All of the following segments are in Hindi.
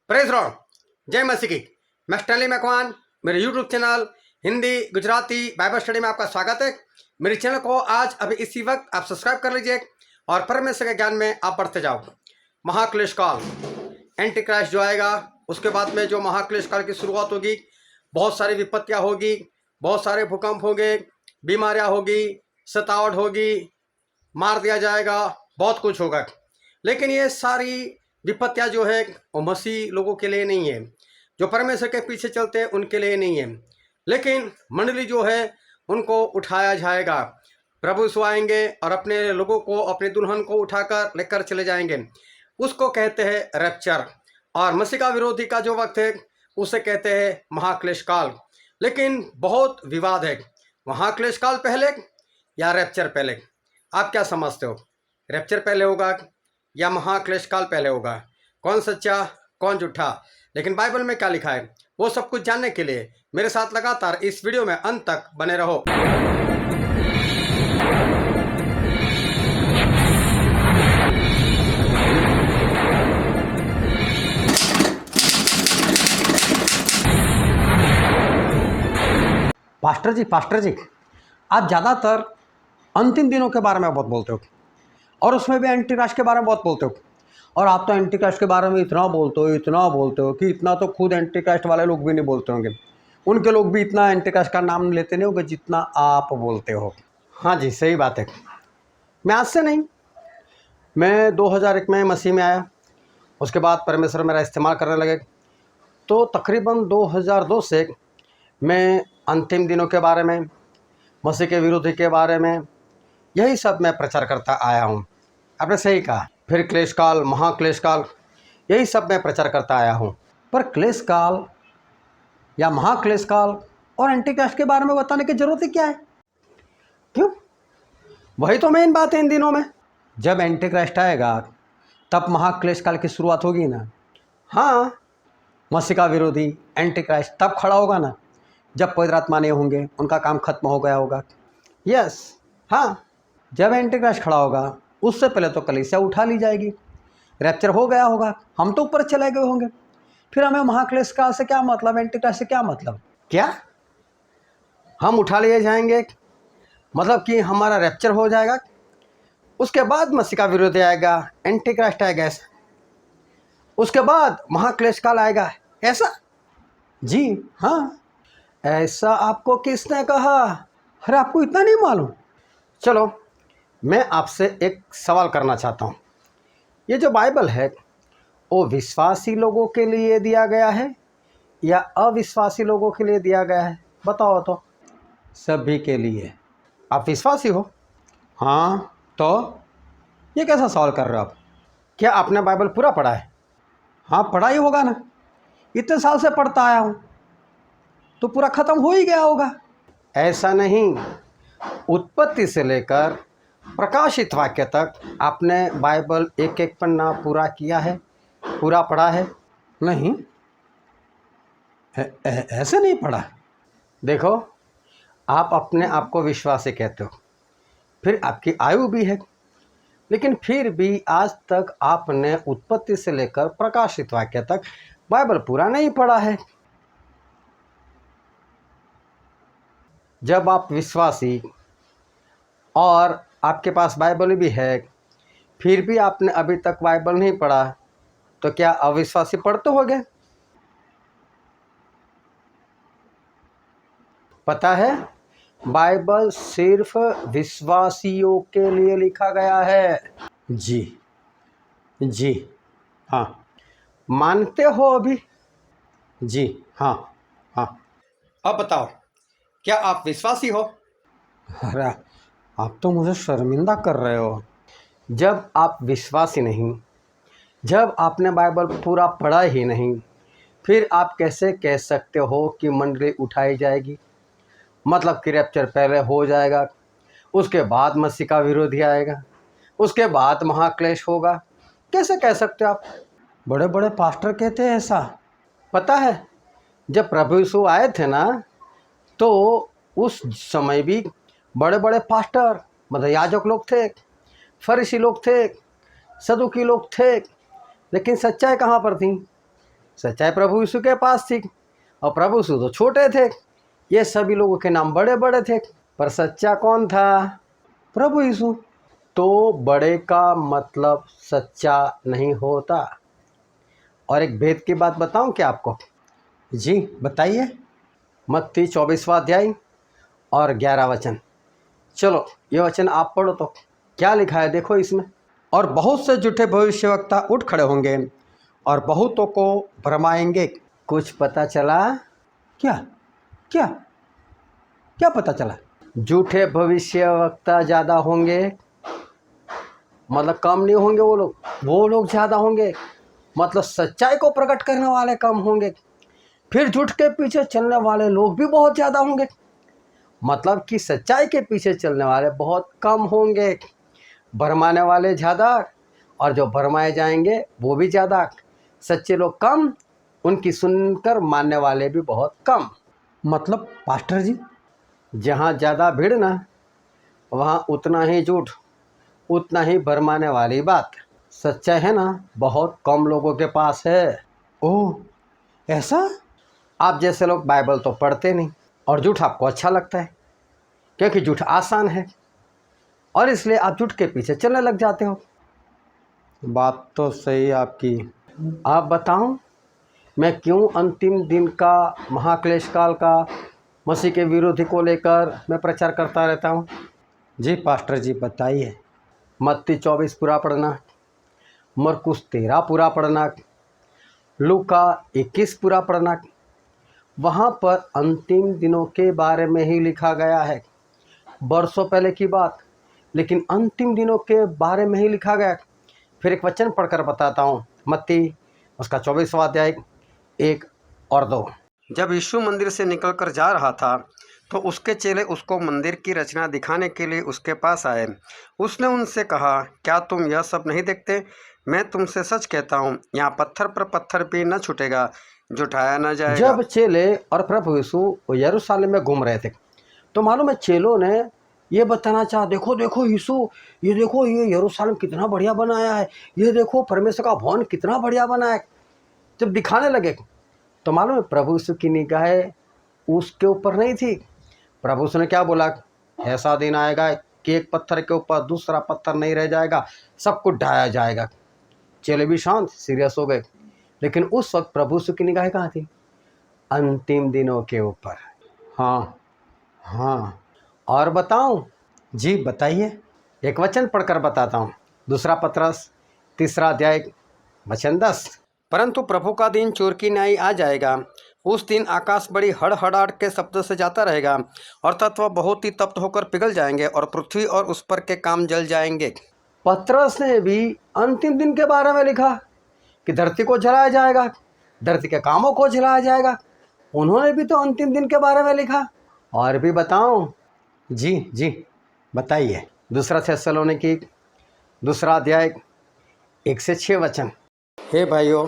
प्रेज लॉर्ड, जय मसीह की। मैं स्टैनली मैकवान, मेरे YouTube channel Hindi Gujarati Bible study में आपका स्वागत है। मेरे चैनल को आज अभी इसी वक्त आप सब्सक्राइब कर लीजिए और परमेश्वर के ज्ञान में आप बढ़ते जाओ। महाक्लेश काल, एंटी क्राइस्ट जो आएगा, उसके बाद में जो महाक्लेश काल की शुरुआत होगी, बहुत सारी विपत्तियाँ होगी, बहुत सारे भूकंप होंगे, बीमारियाँ होगी, सतावट होगी, मार दिया जाएगा, बहुत कुछ होगा। लेकिन ये सारी विपत्तियाँ जो है वो मसीह लोगों के लिए नहीं है, जो परमेश्वर के पीछे चलते हैं उनके लिए नहीं है। लेकिन मंडली जो है उनको उठाया जाएगा। प्रभु यीशु आएंगे और अपने लोगों को, अपने दुल्हन को उठाकर लेकर चले जाएंगे। उसको कहते हैं रैप्चर। और मसीह का विरोधी का जो वक्त है उसे कहते हैं महाक्लेश काल। लेकिन बहुत विवाद है, महाक्लेश काल पहले या रैप्चर पहले? आप क्या समझते हो, रैप्चर पहले होगा या महाक्लेश काल पहले होगा? कौन सच्चा कौन झूठा? लेकिन बाइबल में क्या लिखा है वो सब कुछ जानने के लिए मेरे साथ लगातार इस वीडियो में अंत तक बने रहो। पास्टर जी, आप ज़्यादातर अंतिम दिनों के बारे में बहुत बोलते हो और उसमें भी एंटी क्राइस्ट के बारे में बहुत बोलते हो। और आप तो एंटी क्राइस्ट के बारे में इतना बोलते हो कि इतना तो खुद एंटी क्राइस्ट वाले लोग भी नहीं बोलते होंगे। उनके लोग भी इतना एंटी क्राइस्ट का नाम लेते नहीं होंगे जितना आप बोलते हो। हाँ जी, सही बात है। मैं आज से नहीं, मैं 2001 में मसीह में आया, उसके बाद परमेश्वर मेरा इस्तेमाल करने लगे, तो तकरीबन 2002 से मैं अंतिम दिनों के बारे में, मसीह के विरोधी के बारे में, यही सब मैं प्रचार करता आया हूँ। आपने सही कहा। फिर क्लेश काल, महाक्लेश काल, यही सब मैं प्रचार करता आया हूँ। पर क्लेश काल या महाक्लेश काल और एंटी क्राइस्ट के बारे में बताने की जरूरत ही क्या है? क्यों? वही तो मेन बात है इन दिनों में। जब एंटी क्राइस्ट आएगा तब महाक्लेश काल की शुरुआत होगी ना। हाँ, मसीह का विरोधी एंटी क्राइस्ट तब खड़ा होगा ना जब पवित्र आत्मा नहीं होंगे, उनका काम खत्म हो गया होगा। यस, हाँ, जब एंटी क्राइस्ट खड़ा होगा उससे पहले तो कलीसिया उठा ली जाएगी, रैप्चर हो गया होगा, हम तो ऊपर चले गए होंगे। फिर हमें महाक्लेश काल से क्या मतलब, एंटी क्राइस्ट से क्या मतलब? क्या हम उठा लिए जाएंगे मतलब कि हमारा रैप्चर हो जाएगा, उसके बाद मसीह का विरोधी आएगा, एंटी क्राइस्ट आएगा, ऐसा? उसके बाद महाक्लेश काल आएगा, ऐसा? जी हाँ, ऐसा आपको किसने कहा? अरे आपको इतना नहीं मालूम? चलो, मैं आपसे एक सवाल करना चाहता हूँ। ये जो बाइबल है वो विश्वासी लोगों के लिए दिया गया है या अविश्वासी लोगों के लिए दिया गया है? बताओ तो। सभी के लिए। आप विश्वासी हो? हाँ, तो ये कैसा सवाल कर रहे हो आप? क्या आपने बाइबल पूरा पढ़ा है? हाँ, पढ़ा ही होगा ना, इतने साल से पढ़ता आया हूँ, तो पूरा ख़त्म हो ही गया होगा। ऐसा नहीं, उत्पत्ति से लेकर प्रकाशित वाक्य तक आपने बाइबल एक एक पन्ना पूरा किया है, पूरा पढ़ा है? नहीं, ऐसे नहीं पढ़ा। देखो, आप अपने आप को विश्वासी कहते हो, फिर आपकी आयु भी है, लेकिन फिर भी आज तक आपने उत्पत्ति से लेकर प्रकाशित वाक्य तक बाइबल पूरा नहीं पढ़ा है। जब आप विश्वासी और आपके पास बाइबल भी है, फिर भी आपने अभी तक बाइबल नहीं पढ़ा, तो क्या अविश्वासी पढ़ते होगे? पता है, बाइबल सिर्फ विश्वासियों के लिए लिखा गया है। जी जी हाँ, मानते हो अभी? जी हाँ हाँ। अब बताओ, क्या आप विश्वासी हो? अरे आप तो मुझे शर्मिंदा कर रहे हो। जब आप विश्वासी नहीं, जब आपने बाइबल पूरा पढ़ा ही नहीं, फिर आप कैसे कह सकते हो कि मंडली उठाई जाएगी? मतलब कि रैप्चर पहले हो जाएगा, उसके बाद मसीह का विरोधी आएगा, उसके बाद महाक्लेश होगा? कैसे कह सकते हो आप? बड़े बड़े पास्टर कहते हैं ऐसा। पता है, जब प्रभु यीशु आए थे ना, तो उस समय भी बड़े बड़े पास्टर, मतलब याजक लोग थे, फरीसी लोग थे, सदुकी लोग थे, लेकिन सच्चाई कहाँ पर थी? सच्चाई प्रभु यीशु के पास थी, और प्रभु यीशु तो छोटे थे, ये सभी लोगों के नाम बड़े बड़े थे, पर सच्चा कौन था? प्रभु यीशु। तो बड़े का मतलब सच्चा नहीं होता। और एक भेद की बात बताऊं क्या आपको? जी बताइए। मत्ती 24वां अध्याय और 11 वचन। चलो ये वचन आप पढ़ो तो क्या लिखा है देखो इसमें। और बहुत से झूठे भविष्यवक्ता उठ खड़े होंगे और बहुतों को भरमाएंगे। कुछ पता चला क्या? क्या क्या पता चला? झूठे भविष्यवक्ता ज़्यादा होंगे, मतलब कम नहीं होंगे। वो लोग ज़्यादा होंगे, मतलब सच्चाई को प्रकट करने वाले कम होंगे। फिर झूठ के पीछे चलने वाले लोग भी बहुत ज़्यादा होंगे, मतलब कि सच्चाई के पीछे चलने वाले बहुत कम होंगे। भरमाने वाले ज़्यादा और जो भरमाए जाएंगे वो भी ज़्यादा। सच्चे लोग कम, उनकी सुनकर मानने वाले भी बहुत कम। मतलब पास्टर जी, जहाँ ज़्यादा भीड़ ना, वहाँ उतना ही झूठ, उतना ही भरमाने वाली बात। सच्चाई है ना बहुत कम लोगों के पास है। ओह ऐसा? आप जैसे लोग बाइबल तो पढ़ते नहीं, और झूठ आपको अच्छा लगता है क्योंकि झूठ आसान है, और इसलिए आप झूठ के पीछे चलने लग जाते हो। बात तो सही आपकी। आप बताऊं मैं क्यों अंतिम दिन का, महाक्लेश काल का, मसीह के विरोधी को लेकर मैं प्रचार करता रहता हूं? जी पास्टर जी बताइए। मत्ती 24 पूरा पढ़ना, मरकुस 13 पूरा पढ़ना, लूका 21 पूरा पढ़ना। वहाँ पर अंतिम दिनों के बारे में ही लिखा गया है, बरसों पहले की बात, लेकिन अंतिम दिनों के बारे में ही लिखा गया। फिर एक वचन पढ़कर बताता हूँ, मत्ती उसका 24वां अध्याय 1 और 2। जब यीशु मंदिर से निकलकर जा रहा था तो उसके चेले उसको मंदिर की रचना दिखाने के लिए उसके पास आए। उसने उनसे कहा, क्या तुम यह सब नहीं देखते? मैं तुमसे सच कहता हूँ, यहाँ पत्थर पर पत्थर भी न छूटेगा जो ढाया न जाएगा। जब चेले और प्रभु यीशु यरूशलेम में घूम रहे थे तो मालूम है चेलों ने ये बताना चाहा, देखो देखो यीशु, ये देखो ये यरूशलेम कितना बढ़िया बनाया है, ये देखो परमेश्वर का भवन कितना बढ़िया बना है। जब दिखाने लगे तो मालूम है प्रभु यीशु की निगाहें उसके ऊपर नहीं थी। प्रभु यीशु ने क्या बोला? ऐसा दिन आएगा कि एक पत्थर के ऊपर दूसरा पत्थर नहीं रह जाएगा, सब कुछ ढाया जाएगा। चेले भी शांत सीरियस हो गए, लेकिन उस वक्त प्रभु यीशु की निगाहें कहाँ थी? अंतिम दिनों के ऊपर। हाँ हाँ। और बताऊं? जी बताइए। एक वचन पढ़कर बताता हूँ, दूसरा पतरस 3 अध्याय वचन 10। परंतु प्रभु का दिन चोर की न्याय आ जाएगा। उस दिन आकाश बड़ी हड़हड़ाहट के शब्द से जाता रहेगा और तत्व बहुत ही तप्त होकर पिघल जाएंगे और पृथ्वी और उस पर के काम जल जाएंगे। पतरस ने भी अंतिम दिन के बारे में लिखा कि धरती को जलाया जाएगा, धरती के कामों को जलाया जाएगा। उन्होंने भी तो अंतिम दिन के बारे में लिखा। और भी बताऊं? जी जी बताइए। दूसरा थिस्सलुनीकी 2 अध्याय 1 से 6 वचन। हे भाइयों,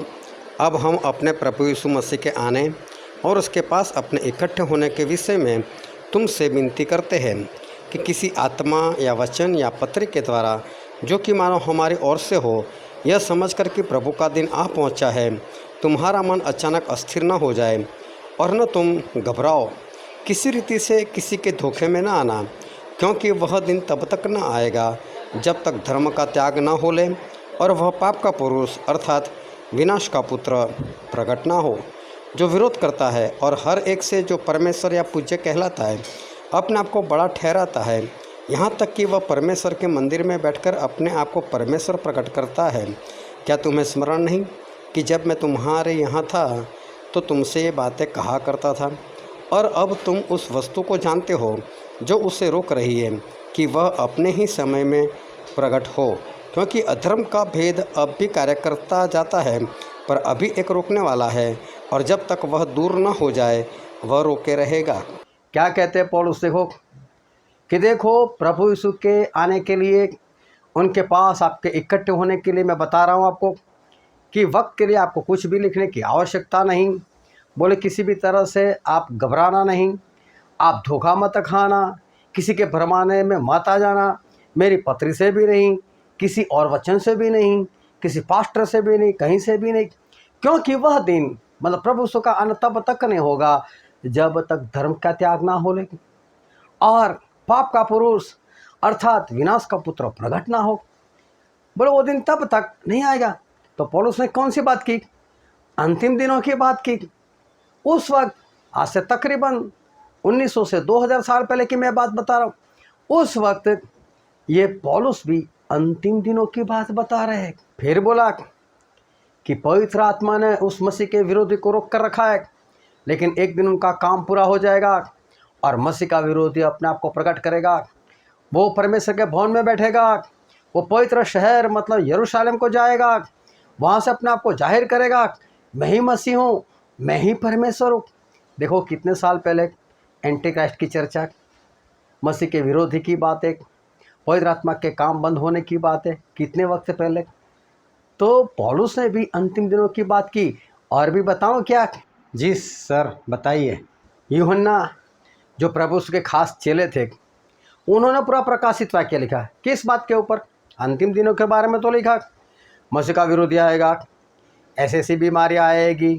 अब हम अपने प्रभु यीशु मसीह के आने और उसके पास अपने इकट्ठे होने के विषय में तुमसे विनती करते हैं कि किसी आत्मा या वचन या पत्र के द्वारा, जो कि मानो हमारी ओर से हो, यह समझकर कि प्रभु का दिन आ पहुंचा है, तुम्हारा मन अचानक अस्थिर न हो जाए और न तुम घबराओ। किसी रीति से किसी के धोखे में न आना, क्योंकि वह दिन तब तक न आएगा जब तक धर्म का त्याग न हो ले और वह पाप का पुरुष अर्थात विनाश का पुत्र प्रकट ना हो, जो विरोध करता है और हर एक से जो परमेश्वर या पूज्य कहलाता है अपने आप को बड़ा ठहराता है, यहाँ तक कि वह परमेश्वर के मंदिर में बैठकर अपने आप को परमेश्वर प्रकट करता है। क्या तुम्हें स्मरण नहीं कि जब मैं तुम्हारे यहाँ था तो तुमसे ये बातें कहा करता था? और अब तुम उस वस्तु को जानते हो जो उसे रोक रही है कि वह अपने ही समय में प्रकट हो, क्योंकि अधर्म का भेद अब भी कार्य करता जाता है, पर अभी एक रोकने वाला है, और जब तक वह दूर न हो जाए वह रोके रहेगा। क्या कहते हैं पौलुस? देखो कि देखो प्रभु यीशु के आने के लिए, उनके पास आपके इकट्ठे होने के लिए मैं बता रहा हूँ आपको कि वक्त के लिए आपको कुछ भी लिखने की आवश्यकता नहीं। बोले किसी भी तरह से आप घबराना नहीं, आप धोखा मत खाना, किसी के भरमाने में मत आ जाना, मेरी पत्री से भी नहीं, किसी और वचन से भी नहीं, किसी पास्टर से भी नहीं, कहीं से भी नहीं। क्योंकि वह दिन मतलब प्रभु यीशु का आना तब तक नहीं होगा जब तक धर्म का त्याग ना हो लेकिन, और पाप का पुरुष अर्थात विनाश का पुत्र प्रकट ना हो। बोले वो दिन तब तक नहीं आएगा। तो पौलुस ने कौन सी बात की? अंतिम दिनों की बात की। उस वक्त, आज से तकरीबन 1900 से 2000 साल पहले की मैं बात बता रहा हूँ। उस वक्त ये पौलुस भी अंतिम दिनों की बात बता रहे हैं। फिर बोला कि पवित्र आत्मा ने उस मसीह के विरोधी को रोक कर रखा है, लेकिन एक दिन उनका काम पूरा हो जाएगा और मसीह का विरोधी अपने आप को प्रकट करेगा। वो परमेश्वर के भवन में बैठेगा, वो पवित्र शहर मतलब यरूशलेम को जाएगा, वहाँ से अपने आप को जाहिर करेगा, मैं ही मसीह हूँ, मैं ही परमेश्वर हूँ। देखो कितने साल पहले एंटी क्राइस्ट की चर्चा, मसीह के विरोधी की बात है, पवित्र आत्मा के काम बंद होने की बात है, कितने वक्त पहले। तो पौलुस ने भी अंतिम दिनों की बात की। और भी बताऊं क्या? जी सर बताइए। यूहन्ना जो प्रभु के खास चेले थे, उन्होंने पूरा प्रकाशित वाक्य लिखा। किस बात के ऊपर? अंतिम दिनों के बारे में तो लिखा, मसीह का विरोधी आएगा, ऐसी ऐसी बीमारी आएगी,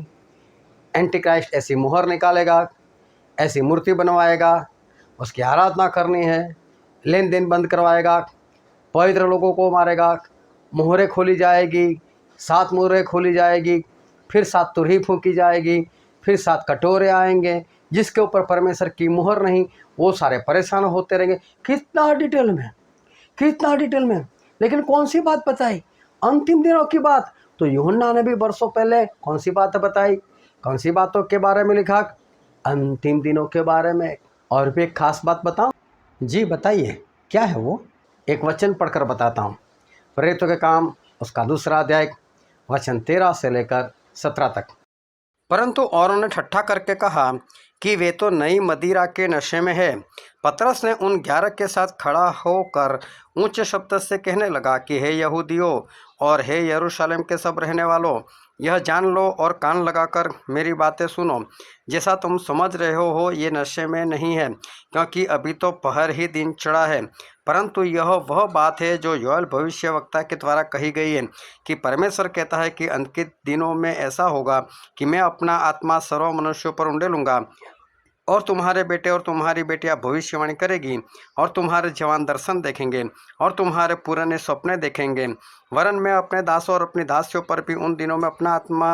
एंटी क्राइस्ट ऐसी मुहर निकालेगा, ऐसी मूर्ति बनवाएगा, उसकी आराधना करनी है, लेन देन बंद करवाएगा, पवित्र लोगों को मारेगा, मुहरें खोली जाएगी, 7 मुहरें खोली जाएगी, फिर 7 तुरही फूंकी जाएगी, फिर 7 कटोरे आएंगे जिसके ऊपर परमेश्वर की मुहर नहीं, वो सारे परेशान होते रहेंगे। कितना डिटेल में, कितना डिटेल में। लेकिन कौन सी बात बताई? अंतिम दिनों की बात। तो यूहन्ना ने भी बरसों पहले कौन सी बात बताई? कौन सी बातों के बारे में लिखा? अंतिम दिनों के बारे में। और भी एक खास बात बताऊं? जी बताइए, क्या है वो? एक वचन पढ़कर बताता हूँ। प्रेरितों के काम उसका 2 अध्याय वचन 13 से लेकर 17 तक। परंतु औरों ने ठट्ठा करके कहा कि वे तो नई मदिरा के नशे में है। पतरस ने उन 11 के साथ खड़ा होकर ऊंचे शब्द से कहने लगा कि हे यहूदियों और हे यरूशलेम के सब रहने वालों, यह जान लो और कान लगाकर मेरी बातें सुनो। जैसा तुम समझ रहे हो ये नशे में नहीं है, क्योंकि अभी तो पहर ही दिन चढ़ा है। परंतु यह वह बात है जो योएल भविष्यवक्ता के द्वारा कही गई है कि परमेश्वर कहता है कि अंत के दिनों में ऐसा होगा कि मैं अपना आत्मा सर्व मनुष्यों पर उंडेलूंगा, और तुम्हारे बेटे और तुम्हारी बेटियां भविष्यवाणी करेगी, और तुम्हारे जवान दर्शन देखेंगे, और तुम्हारे पुराने सपने देखेंगे। वरन मैं अपने दासों और अपनी दासियों पर भी उन दिनों में अपना आत्मा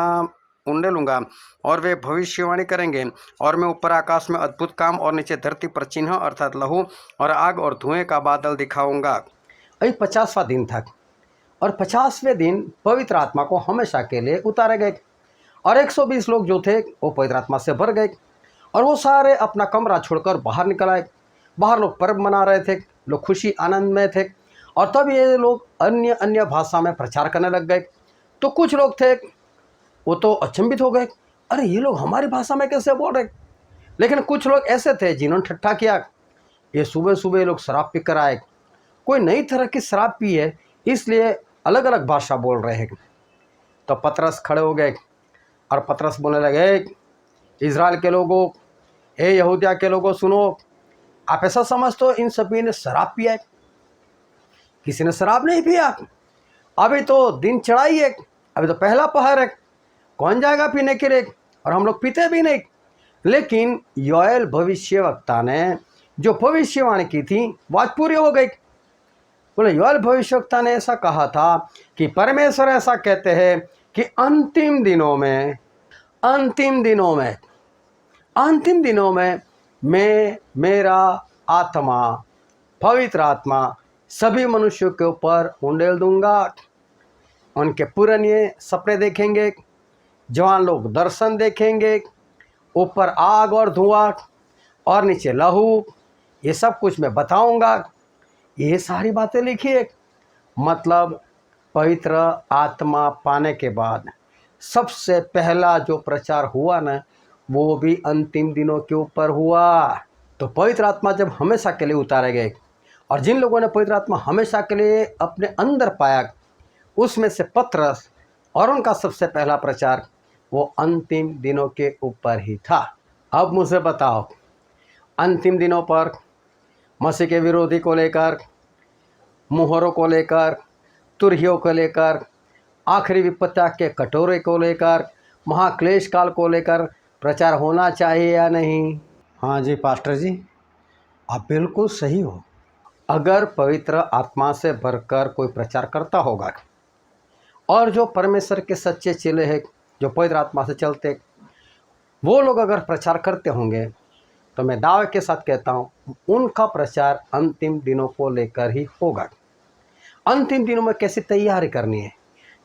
उंडेलूंगा, और वे भविष्यवाणी करेंगे। और मैं ऊपर आकाश में अद्भुत काम और नीचे धरती पर चिन्ह अर्थात लहू और आग और धुएं का बादल दिखाऊंगा। अभी 50वां दिन था, और 50वें दिन पवित्र आत्मा को हमेशा के लिए उतारे गए, और 120 लोग जो थे वो पवित्र आत्मा से भर गए, और वो सारे अपना कमरा छोड़कर बाहर निकल आए। बाहर लोग पर्व मना रहे थे, लोग खुशी आनंद में थे, और तब ये लोग अन्य अन्य भाषा में प्रचार करने लग गए। तो कुछ लोग थे वो तो अचंभित हो गए, अरे ये लोग हमारी भाषा में कैसे बोल रहे। लेकिन कुछ लोग ऐसे थे जिन्होंने ठट्ठा किया, ये सुबह सुबह लोग शराब पी कर आए, कोई नई तरह की शराब पी है इसलिए अलग अलग भाषा बोल रहे हैं। तो पतरस खड़े हो गए और पतरस बोलने लगे, इज़राइल के लोगों, हे यहूदिया के लोगों सुनो, आप ऐसा समझते हो इन सभी ने शराब पिया है? किसी ने शराब नहीं पिया। अभी तो दिन चढ़ाई है, अभी तो पहला पहर है, कौन जाएगा पीने के लिए, और हम लोग पीते भी नहीं। लेकिन योएल भविष्यवक्ता ने जो भविष्यवाणी की थी वो आज पूरी हो गई। बोले योएल भविष्यवक्ता ने ऐसा कहा था कि परमेश्वर ऐसा कहते हैं कि अंतिम दिनों में मैं मेरा आत्मा, पवित्र आत्मा सभी मनुष्यों के ऊपर उंडेल दूंगा। उनके पुराने सपने देखेंगे, जवान लोग दर्शन देखेंगे, ऊपर आग और धुआं और नीचे लहू, ये सब कुछ मैं बताऊंगा। ये सारी बातें लिखी है। मतलब पवित्र आत्मा पाने के बाद सबसे पहला जो प्रचार हुआ ना, वो भी अंतिम दिनों के ऊपर हुआ। तो पवित्र आत्मा जब हमेशा के लिए उतारे गए, और जिन लोगों ने पवित्र आत्मा हमेशा के लिए अपने अंदर पाया, उसमें से पतरस और उनका सबसे पहला प्रचार वो अंतिम दिनों के ऊपर ही था। अब मुझे बताओ, अंतिम दिनों पर मसीह के विरोधी को लेकर, मुहरों को लेकर, तुरहियों को लेकर, आखिरी विपत्ति के कटोरे को लेकर, महाक्लेश काल को लेकर प्रचार होना चाहिए या नहीं? हाँ जी पास्टर जी, आप बिल्कुल सही हो। अगर पवित्र आत्मा से भरकर कोई प्रचार करता होगा और जो परमेश्वर के सच्चे चेले हैं, जो पवित्र आत्मा से चलते, वो लोग अगर प्रचार करते होंगे तो मैं दावे के साथ कहता हूँ उनका प्रचार अंतिम दिनों को लेकर ही होगा। अंतिम दिनों में कैसी तैयारी करनी है,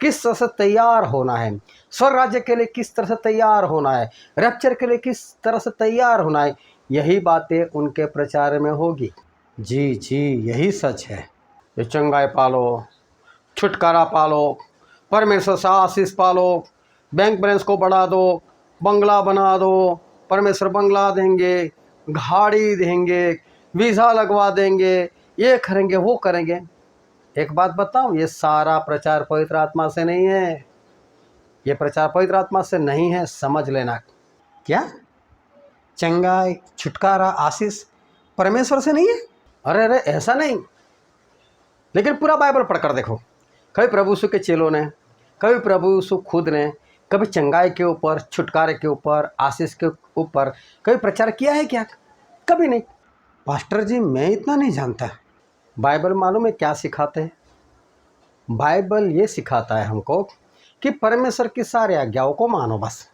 किस तरह से तैयार होना है, स्वर्ग राज्य के लिए किस तरह से तैयार होना है, रैप्चर के लिए किस तरह से तैयार होना है, यही बातें उनके प्रचार में होगी। जी जी, यही सच है। ये चंगाई पालो, छुटकारा पालो, परमेश्वर से आशीष पालो, बैंक बैलेंस को बढ़ा दो, बंगला बना दो, परमेश्वर बंगला देंगे, गाड़ी देंगे, वीज़ा लगवा देंगे, ये करेंगे वो करेंगे। एक बात बताऊं, ये सारा प्रचार पवित्र आत्मा से नहीं है। ये प्रचार पवित्र आत्मा से नहीं है, समझ लेना। क्या चंगाई, छुटकारा, आशीष परमेश्वर से नहीं है? अरे अरे, ऐसा नहीं। लेकिन पूरा बाइबल पढ़कर देखो, कभी प्रभु यीशु के चेलों ने, कभी प्रभु यीशु खुद ने कभी चंगाई के ऊपर, छुटकारे के ऊपर, आशीष के ऊपर कभी प्रचार किया है क्या? कभी नहीं। पास्टर जी, मैं इतना नहीं जानता। बाइबल मालूम है क्या सिखाते हैं? बाइबल ये सिखाता है हमको कि परमेश्वर की सारी आज्ञाओं को मानो बस।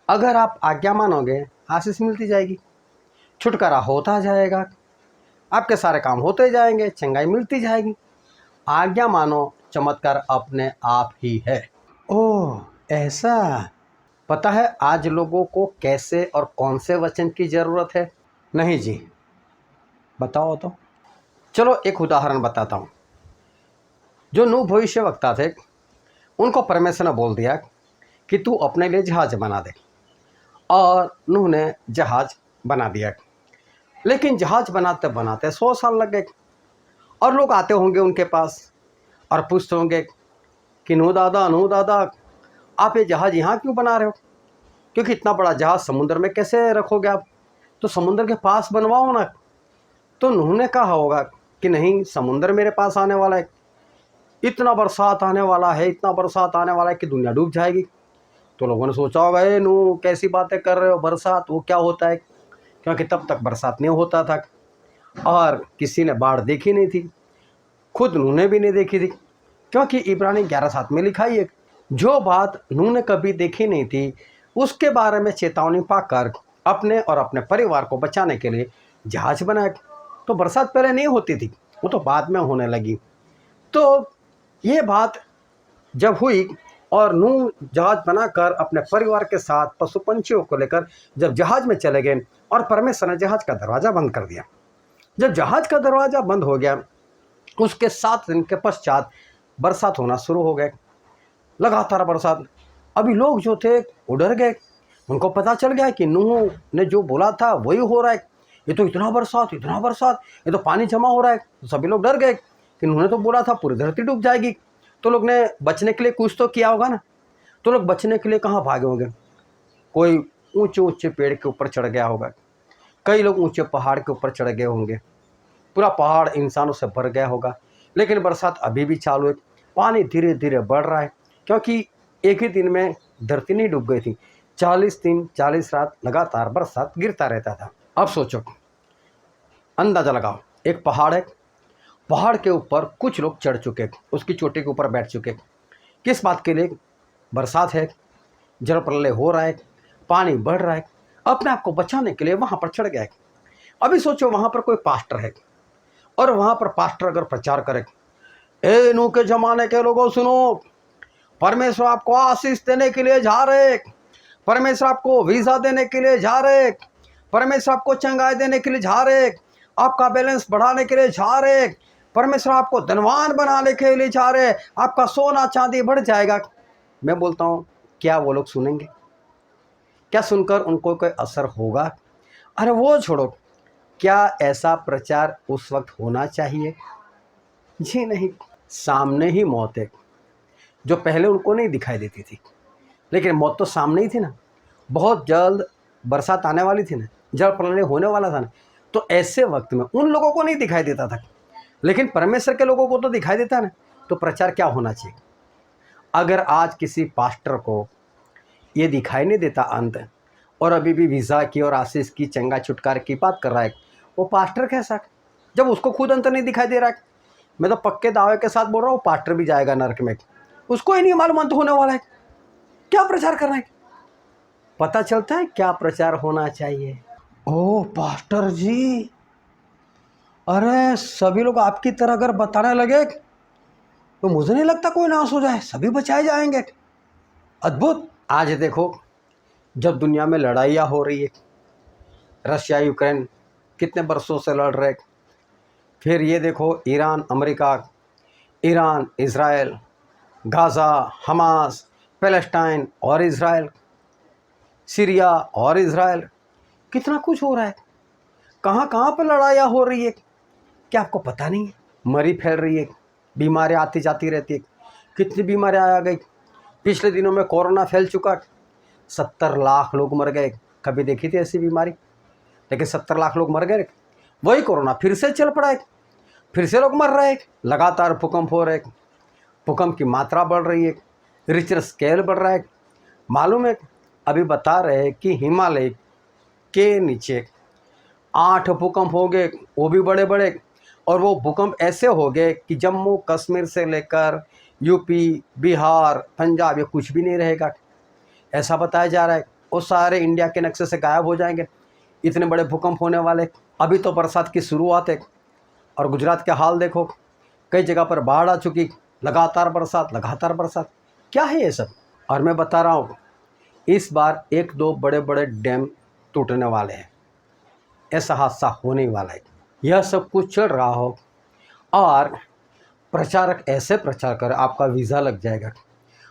अगर आप आज्ञा मानोगे, आशीष मिलती जाएगी, छुटकारा होता जाएगा, आपके सारे काम होते जाएंगे, चंगाई मिलती जाएगी। आज्ञा मानो, चमत्कार अपने आप ही है। ओह ऐसा। पता है आज लोगों को कैसे और कौन से वचन की ज़रूरत है? नहीं जी, बताओ तो। चलो एक उदाहरण बताता हूँ। जो नूह भविष्यवक्ता थे, उनको परमेश्वर ने बोल दिया कि तू अपने लिए जहाज बना दे, और नूह ने जहाज बना दिया। लेकिन जहाज बनाते बनाते 100 साल लग गए, और लोग आते होंगे उनके पास और पूछते होंगे कि नूह दादा आप ये जहाज यहाँ क्यों बना रहे हो? क्योंकि इतना बड़ा जहाज समुद्र में कैसे रखोगे आप? तो समुद्र के पास बनवाओ ना। तो नूह ने कहा होगा कि नहीं, समुद्र मेरे पास आने वाला है, इतना बरसात आने वाला है, इतना बरसात आने वाला है कि दुनिया डूब जाएगी। तो लोगों ने सोचा होगा, ए नूह कैसी बातें कर रहे हो, बरसात वो क्या होता है? क्योंकि तब तक बरसात नहीं होता था और किसी ने बाढ़ देखी नहीं थी, खुद नूह ने भी नहीं देखी थी। क्योंकि इब्रानी 11:7 में लिखा ही है, जो बात नूह ने कभी देखी नहीं थी उसके बारे में चेतावनी पाकर अपने और अपने परिवार को बचाने के लिए जहाज बनाया। तो बरसात पहले नहीं होती थी, वो तो बाद में होने लगी। तो ये बात जब हुई और नूह जहाज बनाकर अपने परिवार के साथ पशु पंछियों को लेकर जब जहाज में चले गए, और परमेश्वर ने जहाज का दरवाज़ा बंद कर दिया। जब जहाज का दरवाज़ा बंद हो गया, उसके 7 दिन के पश्चात बरसात होना शुरू हो गए, लगातार बरसात। अभी लोग जो थे वो डर गए, उनको पता चल गया कि नूह ने जो बोला था वही हो रहा है। ये तो इतना बरसात, ये तो पानी जमा हो रहा है। तो सभी लोग डर गए कि नूह ने तो बोला था पूरी धरती डूब जाएगी। तो लोग ने बचने के लिए कुछ तो किया होगा ना। तो लोग बचने के लिए कहाँ भागे होंगे? कोई ऊंचे ऊंचे पेड़ के ऊपर चढ़ गया होगा, कई लोग ऊंचे पहाड़ के ऊपर चढ़ गए होंगे, पूरा पहाड़ इंसानों से भर गया होगा। लेकिन बरसात अभी भी चालू है, पानी धीरे धीरे बढ़ रहा है, क्योंकि एक ही दिन में धरती नहीं डूब गई थी, 40 दिन 40 रात लगातार बरसात गिरता रहता था। अब सोचो, अंदाज़ा लगाओ, एक पहाड़ है, पहाड़ के ऊपर कुछ लोग चढ़ चुके, उसकी चोटी के ऊपर बैठ चुके। किस बात के लिए? बरसात है, जल प्रलय हो रहा है, पानी बढ़ रहा है, अपने आप को बचाने के लिए वहाँ पर चढ़ गया है। अभी सोचो वहाँ पर कोई पास्टर है, और वहाँ पर पास्टर अगर प्रचार करे, ए नूह के ज़माने के लोगों सुनो, परमेश्वर आपको आशीष देने के लिए जा रहे, परमेश्वर आपको वीज़ा देने के लिए जा रहे, परमेश्वर आपको चंगाई देने के लिए जा रहे, आपका बैलेंस बढ़ाने के लिए जा रहे, परमेश्वर आपको धनवान बनाने के लिए जा रहे, आपका सोना चांदी बढ़ जाएगा। मैं बोलता हूँ, क्या वो लोग सुनेंगे? क्या सुनकर उनको कोई असर होगा? अरे वो छोड़ो, क्या ऐसा प्रचार उस वक्त होना चाहिए? जी नहीं। सामने ही मौत है, जो पहले उनको नहीं दिखाई देती थी, लेकिन मौत तो सामने ही थी ना। बहुत जल्द बरसात आने वाली थी ना, जल प्रलय होने वाला था ना। तो ऐसे वक्त में उन लोगों को नहीं दिखाई देता था, लेकिन परमेश्वर के लोगों को तो दिखाई देता है ना। तो प्रचार क्या होना चाहिए? अगर आज किसी पास्टर को ये दिखाई नहीं देता अंत, और अभी भी वीज़ा की और आशीष की चंगा छुटकारे की बात कर रहा है। वो पास्टर कैसा, जब उसको खुद अंत नहीं दिखाई दे रहा है। मैं तो पक्के दावे के साथ बोल रहा हूँ, पास्टर भी जाएगा नरक में। उसको ही नहीं मालूम अंत होने वाला है, क्या प्रचार करना है। पता चलता है क्या प्रचार होना चाहिए। ओह पास्टर जी, अरे सभी लोग आपकी तरह अगर बताने लगे तो मुझे नहीं लगता कोई नाश हो जाए, सभी बचाए जाएंगे। अद्भुत। आज देखो, जब दुनिया में लड़ाइयाँ हो रही है, रशिया यूक्रेन कितने बरसों से लड़ रहे, फिर ये देखो Iran America, Iran Israel, Gaza Hamas, Palestine और इज़राइल, सीरिया और इज़राइल, कितना कुछ हो रहा है। कहाँ कहाँ पर लड़ाइयाँ हो रही है, क्या आपको पता नहीं है। मरी फैल रही है, बीमारियाँ आती जाती रहती है, कितनी बीमारियाँ आ गई। पिछले दिनों में कोरोना फैल चुका, 70 लाख लोग मर गए। कभी देखी थी ऐसी बीमारी, लेकिन 70 लाख लोग मर गए। वही कोरोना फिर से चल पड़ा है, फिर से लोग मर रहे हैं। लगातार भूकंप हो रहे, भूकंप की मात्रा बढ़ रही है, रिक्टर स्केल बढ़ रहा है। मालूम है, अभी बता रहे हैं कि हिमालय के नीचे 8 भूकंप हो गए, वो भी बड़े बड़े। और वो भूकंप ऐसे हो गए कि जम्मू कश्मीर से लेकर यूपी, बिहार, पंजाब, ये कुछ भी नहीं रहेगा, ऐसा बताया जा रहा है। वो सारे इंडिया के नक्शे से गायब हो जाएंगे, इतने बड़े भूकंप होने वाले। अभी तो बरसात की शुरुआत है, और गुजरात के हाल देखो, कई जगह पर बाढ़ आ चुकी, लगातार बरसात। क्या है ये सब। और मैं बता रहा हूँ, इस बार 1-2 बड़े बड़े डैम टूटने वाले हैं, ऐसा हादसा होने वाला है। यह सब कुछ चल रहा हो और प्रचारक ऐसे प्रचार कर, आपका वीज़ा लग जाएगा,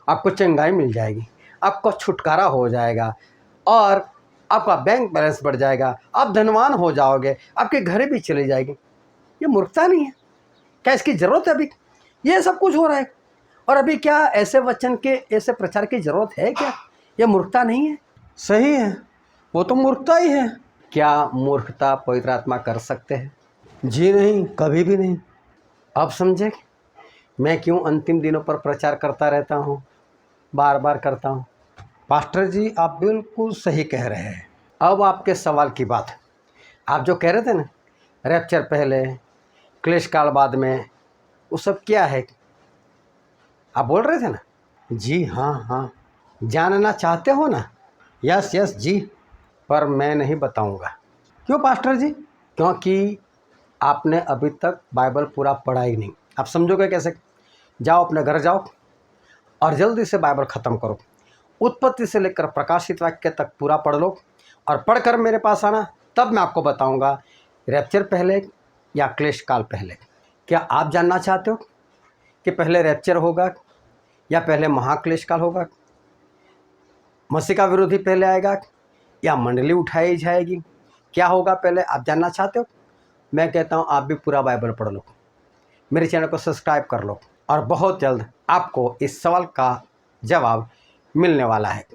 आपको चंगाई मिल जाएगी, आपका छुटकारा हो जाएगा, और आपका बैंक बैलेंस बढ़ जाएगा, आप धनवान हो जाओगे, आपके घर भी चली जाएगी। ये मूर्खता नहीं है क्या, इसकी ज़रूरत है अभी? ये सब कुछ हो रहा है, और अभी क्या ऐसे वचन के, ऐसे प्रचार की ज़रूरत है क्या? ये मूर्खता नहीं है? सही है, वो तो मूर्खता ही है। क्या मूर्खता पवित्र आत्मा कर सकते हैं? जी नहीं, कभी भी नहीं। अब समझे मैं क्यों अंतिम दिनों पर प्रचार करता रहता हूँ, बार बार करता हूँ। पास्टर जी आप बिल्कुल सही कह रहे हैं। अब आपके सवाल की बात, आप जो कह रहे थे ना, रैप्चर पहले क्लेश काल बाद में, वो सब क्या है आप बोल रहे थे ना? जी हाँ, जानना चाहते हो ना? यस जी, पर मैं नहीं बताऊंगा। क्यों पास्टर जी? क्योंकि आपने अभी तक बाइबल पूरा पढ़ा ही नहीं, आप समझोगे कैसे? जाओ अपने घर जाओ और जल्दी से बाइबल ख़त्म करो, उत्पत्ति से लेकर प्रकाशित वाक्य तक पूरा पढ़ लो, और पढ़कर मेरे पास आना, तब मैं आपको बताऊंगा रैप्चर पहले या क्लेश काल पहले। क्या आप जानना चाहते हो कि पहले रैप्चर होगा या पहले महाक्लेश काल होगा? मसीह का विरोधी पहले आएगा या मंडली उठाई जाएगी? क्या होगा पहले, आप जानना चाहते हो? मैं कहता हूँ आप भी पूरा बाइबल पढ़ लो, मेरे चैनल को सब्सक्राइब कर लो, और बहुत जल्द आपको इस सवाल का जवाब मिलने वाला है।